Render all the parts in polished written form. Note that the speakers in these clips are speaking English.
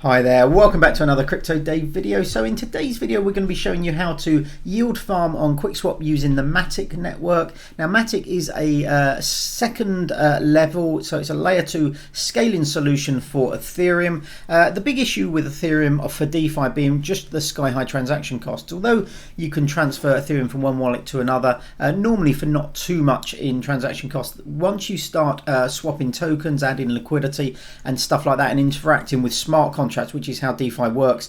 Hi there, welcome back to another Crypto Day video. So in today's video we're going to be showing you how to yield farm on Quickswap using the Matic network. Now Matic is a second level, so it's a layer 2 scaling solution for Ethereum. The big issue with Ethereum for DeFi being just the sky high transaction costs. Although you can transfer Ethereum from one wallet to another, normally for not too much in transaction costs, once you start swapping tokens, adding liquidity and stuff like that and interacting with smart contracts, which is how DeFi works,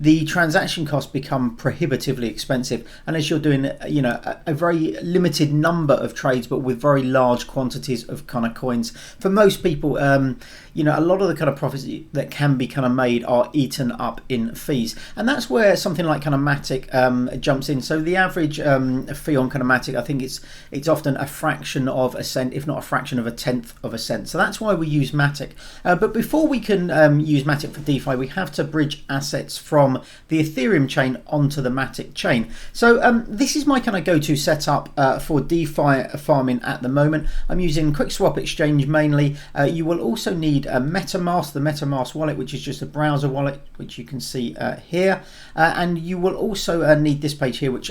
the transaction costs become prohibitively expensive. And as you're doing, a very limited number of trades, but with very large quantities of kind of coins, for most people, a lot of the kind of profits that can be kind of made are eaten up in fees, and that's where something like kind of Matic jumps in. So the average fee on kind of Matic, I think it's often a fraction of a cent, if not a fraction of a tenth of a cent. So that's why we use Matic. But before we can use Matic for DeFi, we have to bridge assets from the Ethereum chain onto the Matic chain. So this is my kind of go-to setup for DeFi farming at the moment. I'm using Quickswap exchange mainly. You will also need a Metamask, the Metamask wallet, which is just a browser wallet, which you can see here. And you will also need this page here, which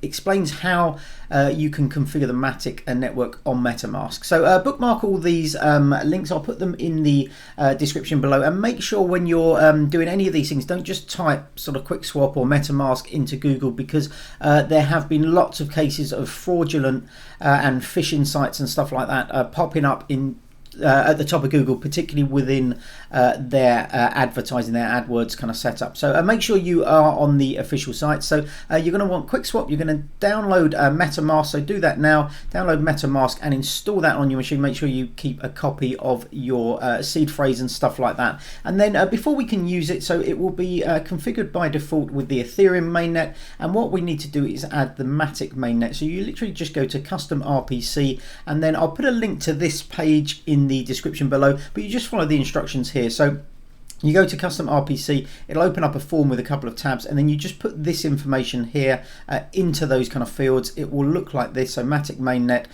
explains how you can configure the Matic network on Metamask. So bookmark all these links. I'll put them in the description below, and make sure when you're doing any of these things, don't just type sort of Quickswap or Metamask into Google, because there have been lots of cases of fraudulent and phishing sites and stuff like that popping up in at the top of Google, particularly within their advertising, their AdWords kind of setup. So make sure you are on the official site. So you're going to want Quickswap. You're going to download Metamask. So do that now. Download Metamask and install that on your machine. Make sure you keep a copy of your seed phrase and stuff like that. And then before we can use it, so it will be configured by default with the Ethereum mainnet. And what we need to do is add the Matic mainnet. So you literally just go to custom RPC, and then I'll put a link to this page in the description below, but you just follow the instructions here. So you go to custom RPC, it'll open up a form with a couple of tabs, and then you just put this information here into those kind of fields. It will look like this. So Matic mainnet,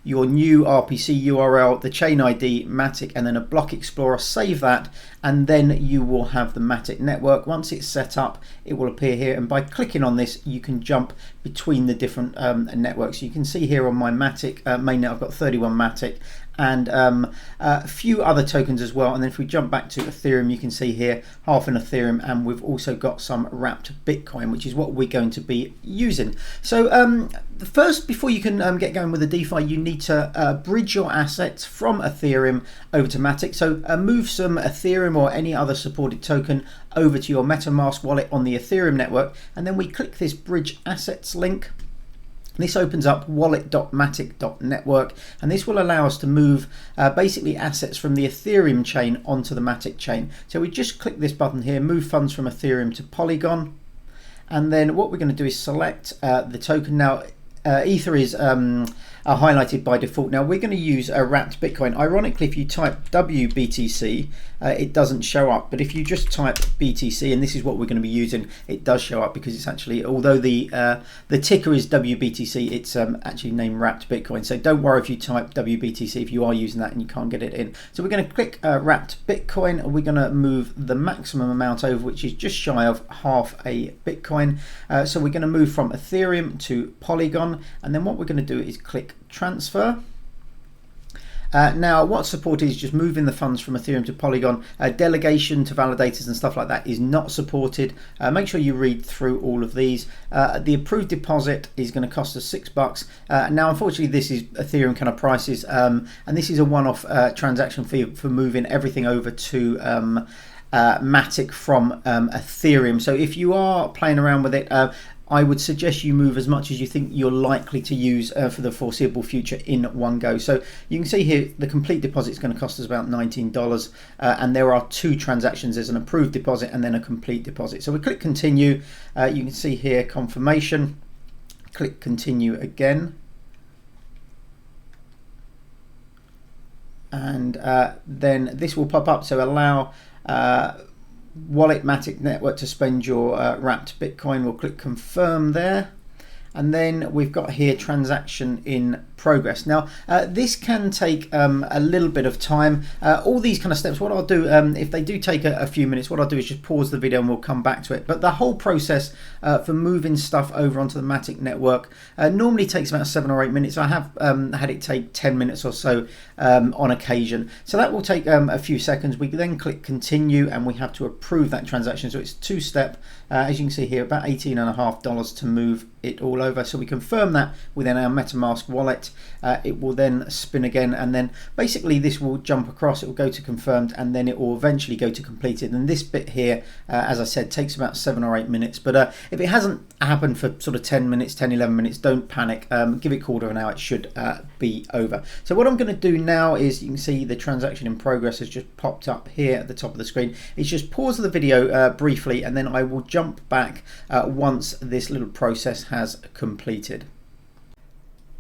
your new RPC URL, the chain ID, Matic, and then a block explorer. Save that, and then you will have the Matic network. Once it's set up, it will appear here, and by clicking on this you can jump between the different networks. You can see here on my Matic mainnet I've got 31 Matic and a few other tokens as well. And then if we jump back to Ethereum, you can see here half an Ethereum, and we've also got some wrapped Bitcoin, which is what we're going to be using. So first, before you can get going with the DeFi, you need to bridge your assets from Ethereum over to Matic. So move some Ethereum or any other supported token over to your MetaMask wallet on the Ethereum network, and then we click this bridge assets link. This opens up wallet.matic.network, and this will allow us to move basically assets from the Ethereum chain onto the Matic chain. So we just click this button here, move funds from Ethereum to Polygon, and then what we're going to do is select the token. Now Ether is highlighted by default. Now we're going to use a wrapped Bitcoin. Ironically, if you type WBTC, it doesn't show up, but if you just type BTC, and this is what we're going to be using, it does show up, because it's actually, although the ticker is WBTC, it's actually named wrapped Bitcoin. So don't worry if you type WBTC if you are using that and you can't get it in. So we're going to click wrapped Bitcoin, and we're going to move the maximum amount over, which is just shy of half a Bitcoin. So we're going to move from Ethereum to Polygon, and then what we're going to do is click transfer. Now what's supported is just moving the funds from Ethereum to Polygon. Delegation to validators and stuff like that is not supported. Make sure you read through all of these. The approved deposit is going to cost us $6. Now unfortunately this is Ethereum kind of prices, and this is a one-off transaction fee for moving everything over to Matic from Ethereum. So if you are playing around with it, I would suggest you move as much as you think you're likely to use for the foreseeable future in one go. So you can see here the complete deposit is going to cost us about $19, and there are two transactions. There's an approved deposit and then a complete deposit. So we click continue. You can see here confirmation. Click continue again, and then this will pop up. So allow Wallet Matic network to spend your wrapped Bitcoin. We'll click confirm there, and then we've got here transaction in progress. Now this can take a little bit of time. All these kind of steps, what I'll do, if they do take a few minutes, what I'll do is just pause the video and we'll come back to it. But the whole process for moving stuff over onto the Matic network normally takes about 7 or 8 minutes. I have had it take 10 minutes or so on occasion. So that will take a few seconds. We then click continue and we have to approve that transaction. So it's two-step, as you can see here, about $18.50 to move it all over. So we confirm that within our Metamask wallet. It will then spin again, and then basically this will jump across, it will go to confirmed, and then it will eventually go to completed. And this bit here, as I said, takes about 7 or 8 minutes. But if it hasn't happened for sort of 10 minutes, 10, 11 minutes, don't panic. Give it a quarter of an hour, it should be over. So what I'm going to do now is, you can see the transaction in progress has just popped up here at the top of the screen. It's just pause the video briefly, and then I will jump back once this little process has completed.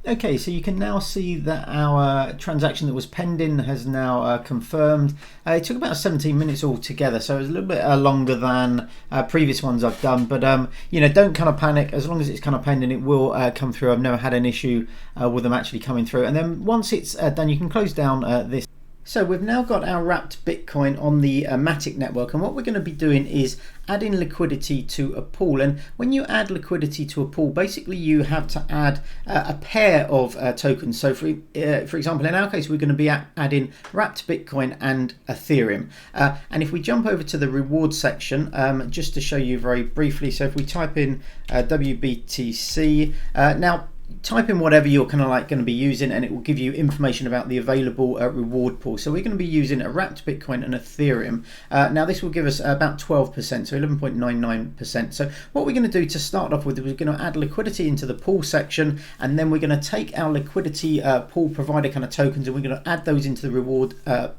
Okay, so you can now see that our transaction that was pending has now confirmed. It took about 17 minutes altogether, so it was a little bit longer than previous ones I've done. But you know, don't kind of panic. As long as it's kind of pending, it will come through. I've never had an issue with them actually coming through. And then once it's done, you can close down this. So we've now got our wrapped Bitcoin on the Matic network, and what we're going to be doing is adding liquidity to a pool. And when you add liquidity to a pool, basically you have to add a pair of tokens. So for example, in our case, we're going to be adding wrapped Bitcoin and Ethereum. And if we jump over to the reward section, just to show you very briefly, so if we type in WBTC, now type in whatever you're kind of like going to be using, and it will give you information about the available reward pool. So we're going to be using a wrapped Bitcoin and Ethereum. Now this will give us about 12%, so 11.99%. So what we're going to do to start off with is we're going to add liquidity into the pool section, and then we're going to take our liquidity pool provider kind of tokens, and we're going to add those into the reward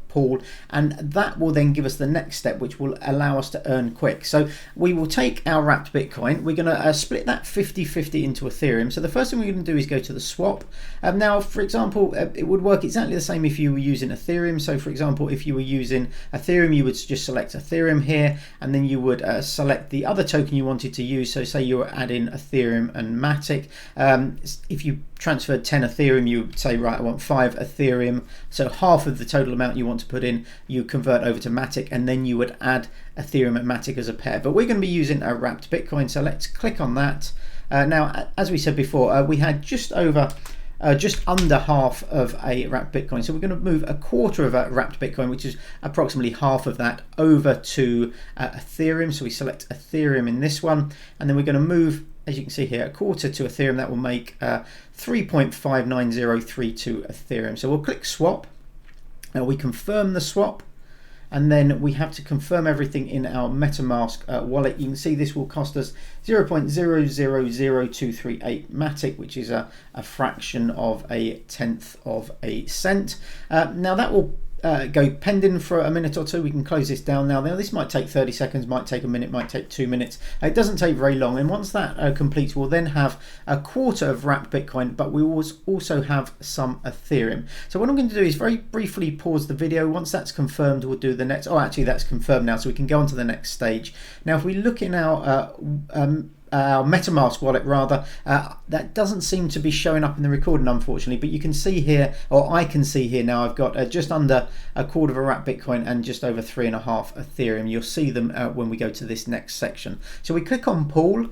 pool, and that will then give us the next step, which will allow us to earn quick. So we will take our wrapped Bitcoin, we're going to split that 50-50 into Ethereum. So the first thing we're going to do is go to the swap. Now, for example, it would work exactly the same if you were using Ethereum. So for example, if you were using Ethereum, you would just select Ethereum here, and then you would select the other token you wanted to use. So say you were adding Ethereum and Matic. If you transferred 10 Ethereum, you would say, right, I want 5 Ethereum. So half of the total amount you want to put in, you convert over to Matic, and then you would add Ethereum and Matic as a pair. But we're going to be using a wrapped Bitcoin, so let's click on that. Now, as we said before, we had just under half of a wrapped Bitcoin. So we're going to move a quarter of a wrapped Bitcoin, which is approximately half of that, over to Ethereum. So we select Ethereum in this one, and then we're going to move, as you can see here, a quarter to Ethereum. That will make 3.59032 Ethereum. So we'll click swap. Now we confirm the swap, and then we have to confirm everything in our Metamask wallet. You can see this will cost us 0.000238 Matic, which is a fraction of a tenth of a cent. Now that will go pending for a minute or two. We can close this down now. Now this might take 30 seconds, might take a minute, might take 2 minutes. It doesn't take very long, and once that completes, we'll then have a quarter of wrapped Bitcoin, but we will also have some Ethereum. So what I'm going to do is very briefly pause the video. Once that's confirmed, we'll do the next. Oh, actually that's confirmed now, so we can go on to the next stage. Now if we look in our Metamask wallet rather, that doesn't seem to be showing up in the recording, unfortunately, but you can see here, or I can see here now, I've got just under a quarter of a wrapped Bitcoin and just over 3.5 Ethereum. You'll see them when we go to this next section. So we click on pool,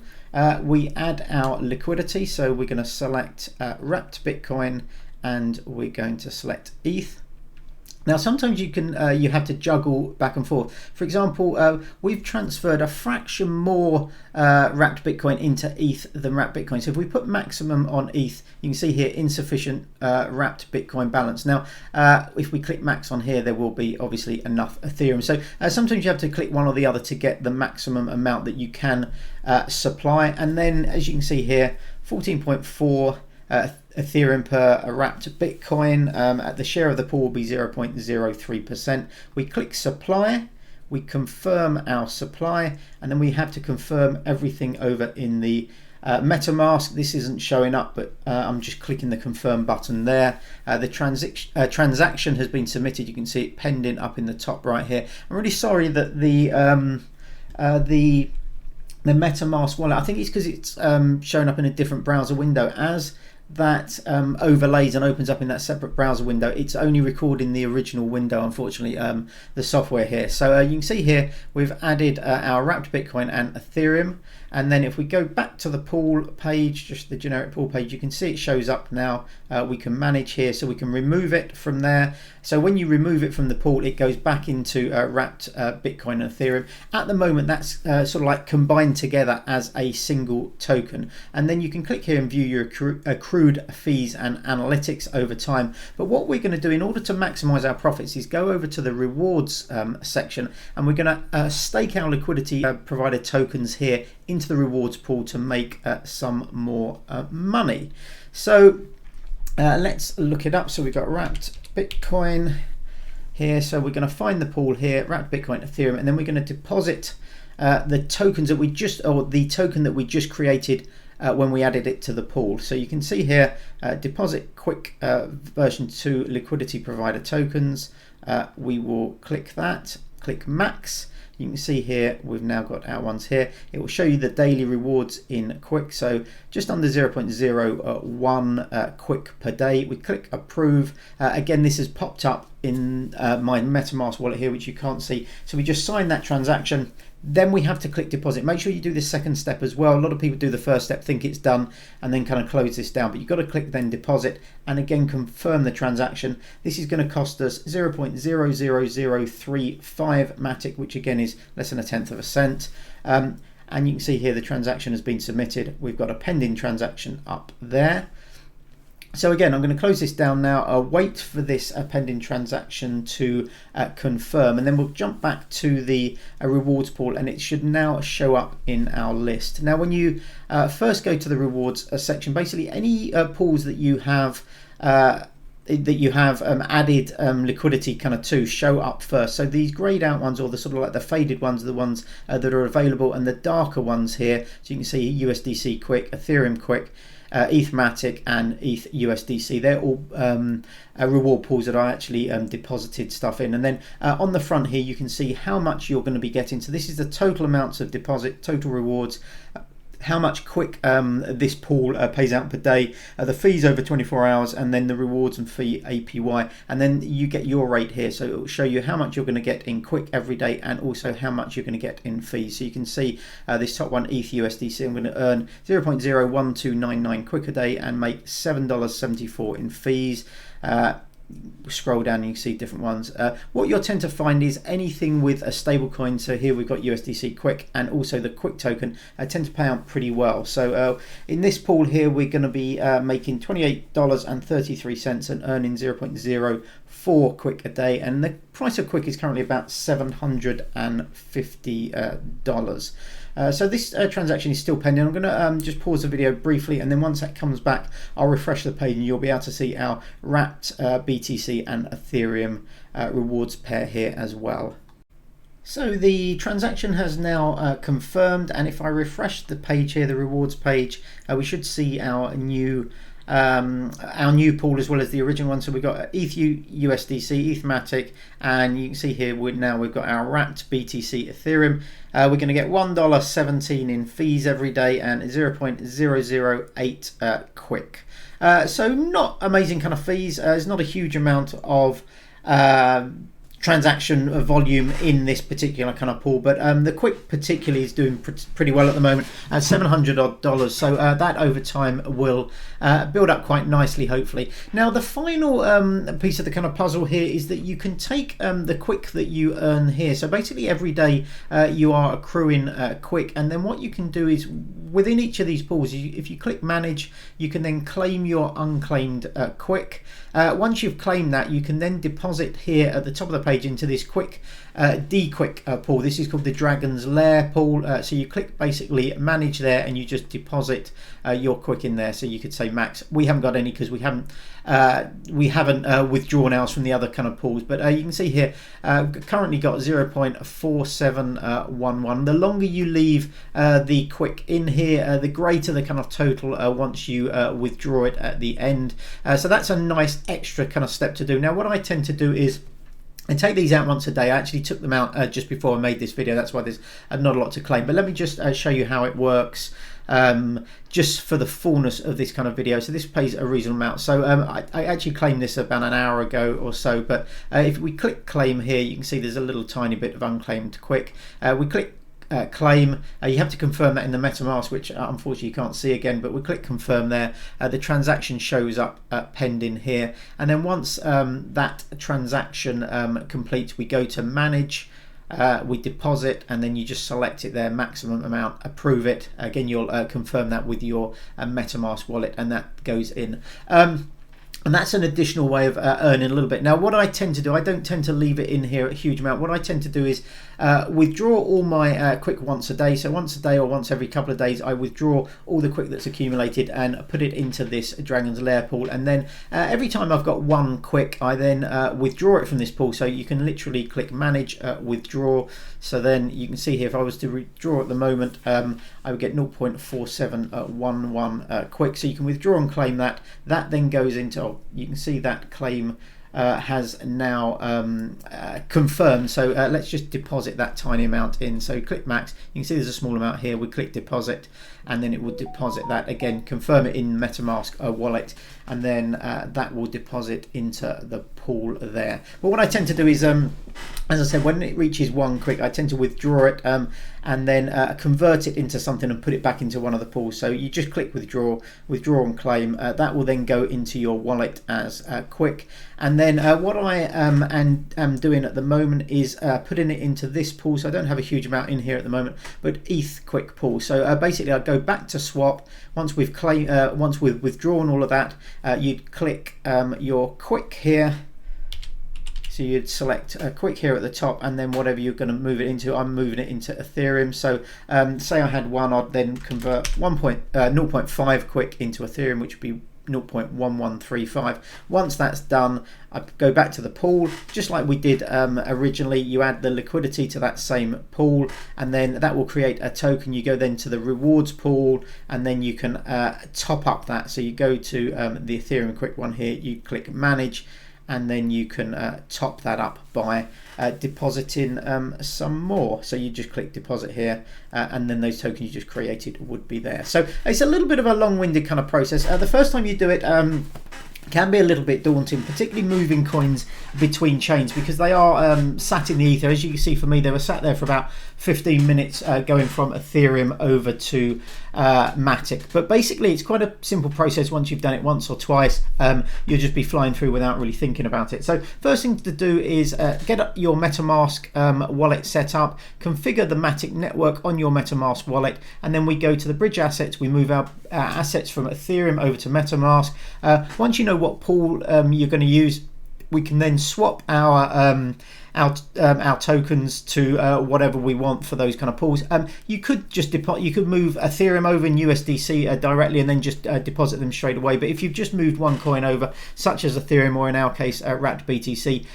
we add our liquidity, so we're going to select wrapped Bitcoin, and we're going to select ETH. Now sometimes you can you have to juggle back and forth. For example, we've transferred a fraction more wrapped Bitcoin into ETH than wrapped Bitcoin. So if we put maximum on ETH, you can see here insufficient wrapped Bitcoin balance. Now if we click max on here, there will be obviously enough Ethereum. So sometimes you have to click one or the other to get the maximum amount that you can supply. And then as you can see here, 14.4 Ethereum per wrapped Bitcoin. The share of the pool will be 0.03%. We click supply, we confirm our supply, and then we have to confirm everything over in the Metamask. This isn't showing up, but I'm just clicking the confirm button there. The transaction has been submitted. You can see it pending up in the top right here. I'm really sorry that the the Metamask wallet, I think it's because it's showing up in a different browser window. As that overlays and opens up in that separate browser window, it's only recording the original window, unfortunately, the software here. So you can see here we've added our wrapped Bitcoin and Ethereum, and then if we go back to the pool page, just the generic pool page, you can see it shows up now. We can manage here, so we can remove it from there. So when you remove it from the pool, it goes back into wrapped Bitcoin and Ethereum. At the moment, that's sort of like combined together as a single token, and then you can click here and view your accrued fees and analytics over time. But what we're going to do in order to maximize our profits is go over to the rewards section, and we're going to stake our liquidity provided tokens here into the rewards pool to make some more money. So let's look it up. So we've got wrapped Bitcoin here, so we're going to find the pool here, wrapped Bitcoin, Ethereum, and then we're going to deposit the tokens that we just, or the token that we just created when we added it to the pool. So you can see here, deposit quick version 2 liquidity provider tokens. We will click that, click max. You can see here we've now got our ones here. It will show you the daily rewards in Quick, so just under 0.01 Quick per day. We click approve. Again, this has popped up in my Metamask wallet here, which you can't see. So we just sign that transaction. Then we have to click deposit. Make sure you do this second step as well. A lot of people do the first step, think it's done, and then kind of close this down. But you've got to click then deposit, and again confirm the transaction. This is going to cost us 0.00035 Matic, which again is less than 1/10 of a cent. And you can see here the transaction has been submitted. We've got a pending transaction up there. So again, I'm going to close this down now. I'll wait for this pending transaction to confirm, and then we'll jump back to the rewards pool, and it should now show up in our list. Now, when you first go to the rewards section, basically any pools that you have added liquidity kind of to show up first. So these grayed out ones, or the sort of like the faded ones, are the ones that are available, and the darker ones here, so you can see USDC Quick, Ethereum Quick, ETH Matic and ETH USDC. They're all reward pools that I actually deposited stuff in. And then on the front here, you can see how much you're going to be getting. So this is the total amounts of deposit, total rewards, how much Quick this pool pays out per day, the fees over 24 hours, and then the rewards and fee APY, and then you get your rate here. So it will show you how much you're going to get in Quick every day, and also how much you're going to get in fees. So you can see this top one, ETH USDC, I'm going to earn 0.01299 Quick a day and make $7.74 in fees. Scroll down and you can see different ones. What you'll tend to find is anything with a stable coin, so here we've got USDC Quick and also the Quick token, tend to pay out pretty well. So in this pool here, we're going to be making $28.33 and earning 0.04 Quick a day, and the price of Quick is currently about $750. So this transaction is still pending. I'm going to just pause the video briefly, and then once that comes back, I'll refresh the page and you'll be able to see our wrapped BTC and Ethereum rewards pair here as well. So the transaction has now confirmed, and if I refresh the page here, the rewards page, we should see our new pool as well as the original one. So we've got ETH USDC, ETH Matic, and you can see here we've got our wrapped BTC Ethereum. We're going to get $1.17 in fees every day and 0.008 Quick. So not amazing kind of fees. There's not a huge amount of transaction volume in this particular kind of pool, but the Quick particularly is doing pretty well at the moment at $700 odd. So that over time will build up quite nicely, hopefully. Now the final piece of the kind of puzzle here is that you can take the Quick that you earn here. So basically every day you are accruing Quick, and then what you can do is within each of these pools, if you click manage, you can then claim your unclaimed Quick. Once you've claimed that, you can then deposit here at the top of the page into this Quick D-Quick pool. This is called the Dragon's Lair pool. So you click basically manage there, and you just deposit your Quick in there. So you could say max. We haven't got any because we haven't withdrawn ours from the other kind of pools, but you can see here currently got 0.4711. The longer you leave the Quick in here, the greater the kind of total once you withdraw it at the end. So that's a nice extra kind of step to do. Now what I tend to do is and take these out once a day. I actually took them out just before I made this video. That's why there's not a lot to claim. But let me just show you how it works, just for the fullness of this kind of video. So this pays a reasonable amount. So I actually claimed this about an hour ago or so. But if we click claim here, you can see there's a little tiny bit of unclaimed quick. We click claim. You have to confirm that in the Metamask, which unfortunately you can't see again, but we click confirm there. The transaction shows up pending here, and then once that transaction completes, we go to manage, we deposit, and then you just select it there, maximum amount, approve it. Again, you'll confirm that with your Metamask wallet, and that goes in. And that's an additional way of earning a little bit. Now, what I tend to do, I don't tend to leave it in here a huge amount. What I tend to do is withdraw all my quick once a day. So once a day or once every couple of days, I withdraw all the quick that's accumulated and put it into this Dragon's Lair pool. And then every time I've got one quick, I then withdraw it from this pool. So you can literally click manage, withdraw. So then you can see here, if I was to withdraw at the moment, I would get 0.4711 quick. So you can withdraw and claim that. That then goes into, you can see that claim has now confirmed. So let's just deposit that tiny amount in. So click max, you can see there's a small amount here. We click deposit, and then it will deposit that again, confirm it in Metamask wallet, and then that will deposit into the pool there. But what I tend to do is, as I said, when it reaches one quick, I tend to withdraw it and then convert it into something and put it back into one of the pools. So you just click withdraw, withdraw and claim. That will then go into your wallet as quick. And then what I am doing at the moment is putting it into this pool. So I don't have a huge amount in here at the moment, but ETH quick pool. So basically I go back to swap. Once we've withdrawn all of that, you'd click your quick here. So you'd select a quick here at the top, and then whatever you're going to move it into, I'm moving it into Ethereum. So say I had one, I'd then convert 0.5 quick into Ethereum, which would be 0.1135. Once that's done, I go back to the pool, just like we did originally. You add the liquidity to that same pool, and then that will create a token. You go then to the rewards pool, and then you can top up that. So you go to the Ethereum quick one here, you click manage, and then you can top that up by depositing some more. So you just click deposit here, and then those tokens you just created would be there. So it's a little bit of a long-winded kind of process. The first time you do it can be a little bit daunting, particularly moving coins between chains, because they are sat in the ether. As you can see, for me, they were sat there for about 15 minutes going from Ethereum over to Matic. But basically it's quite a simple process. Once you've done it once or twice, you'll just be flying through without really thinking about it. So first thing to do is get up your Metamask wallet set up, configure the Matic network on your Metamask wallet, and then we go to the bridge assets. We move our assets from Ethereum over to Metamask. Once you know what pool you're going to use, we can then swap our tokens to whatever we want for those kind of pools. You could just you could move Ethereum over in USDC directly and then just deposit them straight away. But if you've just moved one coin over, such as Ethereum, or in our case wrapped BTC,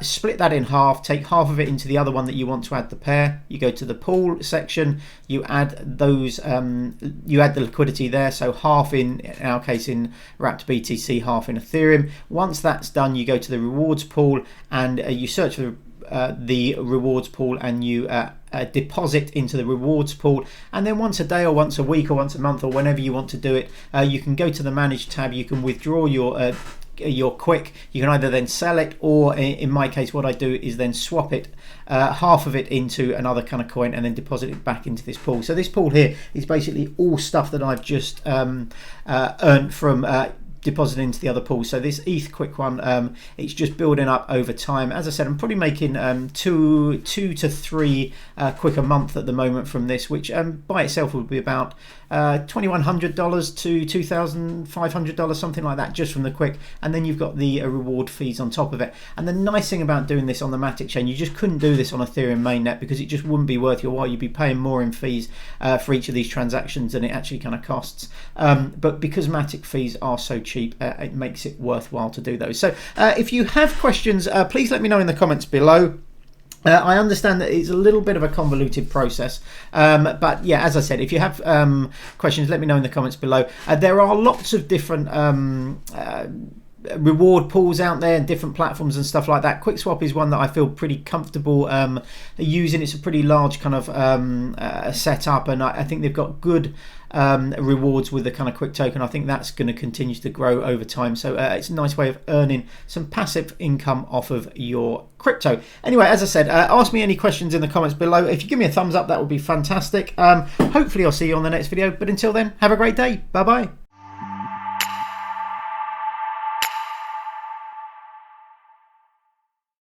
split that in half, take half of it into the other one that you want to add the pair. You go to the pool section, you add those, you add the liquidity there. So half in our case in wrapped BTC, half in Ethereum. Once that's done, you go to the rewards pool and you search for the rewards pool, and you deposit into the rewards pool. And then once a day or once a week or once a month or whenever you want to do it, you can go to the manage tab. You can withdraw your quick. You can either then sell it, or in my case what I do is then swap it, half of it into another kind of coin, and then deposit it back into this pool. So this pool here is basically all stuff that I've just earned from deposit into the other pool. So this ETH quick one, it's just building up over time. As I said, I'm probably making two to three quick a month at the moment from this, which by itself would be about $2,100 to $2,500, something like that, just from the quick. And then you've got the reward fees on top of it. And the nice thing about doing this on the Matic chain, you just couldn't do this on Ethereum mainnet, because it just wouldn't be worth your while. You'd be paying more in fees for each of these transactions than it actually kind of costs. But because Matic fees are so cheap, it makes it worthwhile to do those. So if you have questions, please let me know in the comments below. I understand that it's a little bit of a convoluted process, but yeah, as I said, if you have questions, let me know in the comments below. There are lots of different reward pools out there and different platforms and stuff like that. Quickswap is one that I feel pretty comfortable using. It's a pretty large kind of setup, and I think they've got good rewards with the kind of quick token. I think that's going to continue to grow over time, so it's a nice way of earning some passive income off of your crypto. Anyway, as I said, ask me any questions in the comments below. If you give me a thumbs up, that would be fantastic. Hopefully I'll see you on the next video, but until then, have a great day. Bye bye.